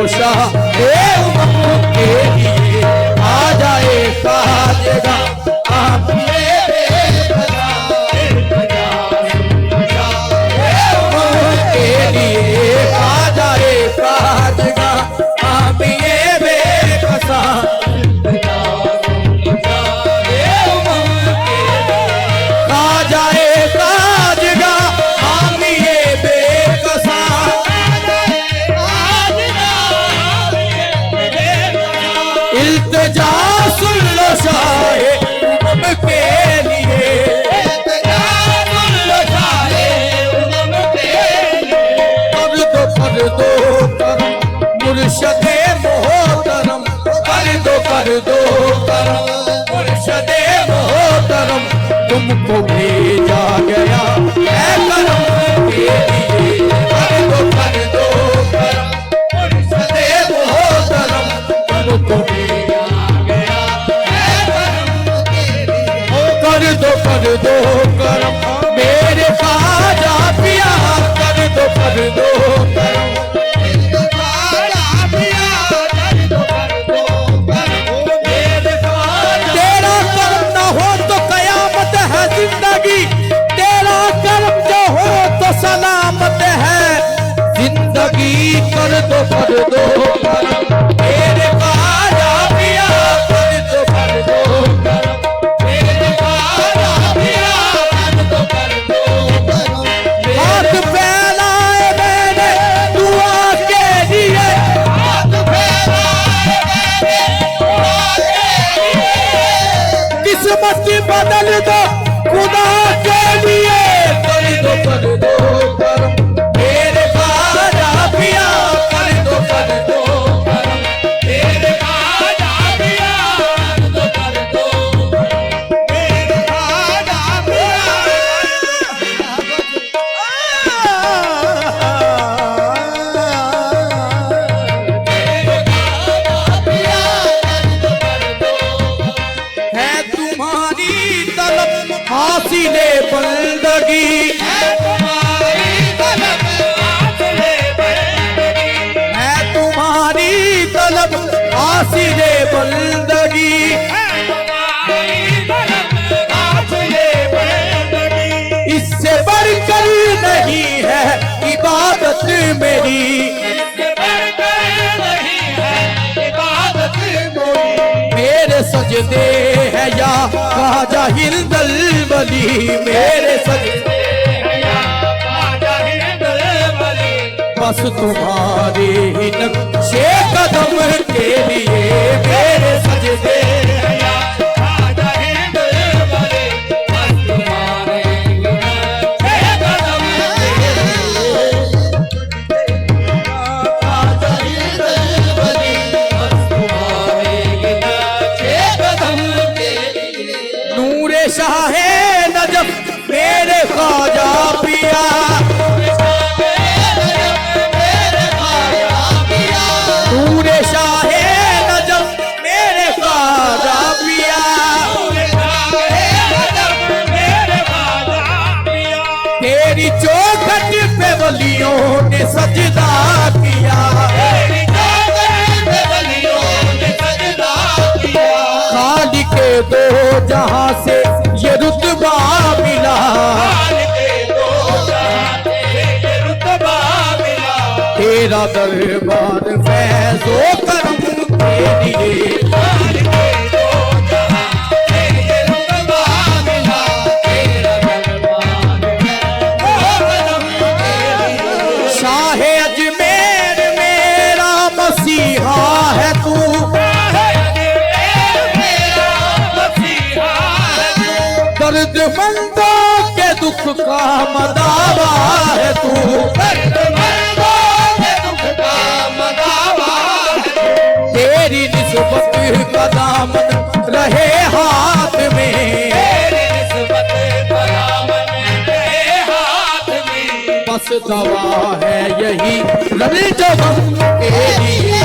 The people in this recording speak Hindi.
शाह उमंग के लिए आ जाए साजेगा आप मुर्शदे मोहतरम कर दो करम मुर्शदे मोहतरम तुमको भेजा गया है करम के लिए कर दो करम मुर्शदे मोहतरम तुमको भेजा गया है करम के लिए कर दो करम मेरे ख्वाजा पिया कर दो करम तेरा कर्म जो हो तो सलामत है जिंदगी कर दो करम मेरे ख्वाजा पिया कर दो करम मेरे ख्वाजा पिया कर दो करम हाथ फैलाए मैंने दुआ के लिए हाथ फैलाए मैंने दुआ के लिए किस्मत बदल दो खुदा के लिए कर दो करम मेरे ख्वाजा पिया कर दो करम मेरे ख्वाजा पिया कर दो मेरे ख्वाजा पिया है तुम्हारी तलब हासिले बंदगी है तुम्हारी तलब हासिले बंदगी है तुम्हारी तलब हासिले बंदगी है तुम्हारी तलब हासिले बंदगी इससे बढ़कर नहीं है इबादत मेरी इससे बढ़कर नहीं है इबादत मेरी मेरे सजदे है या ख्वाजा हिंदल वली मेरे सजदे है या ख्वाजा हिंदल वली बस तुम्हारे ही नक्शे कदम के लिए मेरे सजदे है या ख्वाजा हिंदल वली बस तुम्हारे ही नक्शे कदम के लिए ख्वाजा हिंदल वली बस तुम्हारे ही नक्शे कदम के लिए नूरे शाहे नजफ मेरे ख्वाजा पिया नूरे शाहे नजफ मेरे ख्वाजा पिया तेरी चौखट पे वलियों ने सजदा किया खालिके दो जहां से ये रुतबा मिला तेरा दरबार फैज़ो करम के लिए शाहे अजमेर मेरा मसीहा है तू दर्दमंदों के दुख का मदावा है तू दर्दमंदों के दुख का मदावा तेरी निस्बत का दामन रहे हाथ में तेरी निस्बत का दामन रहे हाथ में बस दवा है यही रवि जो के लिए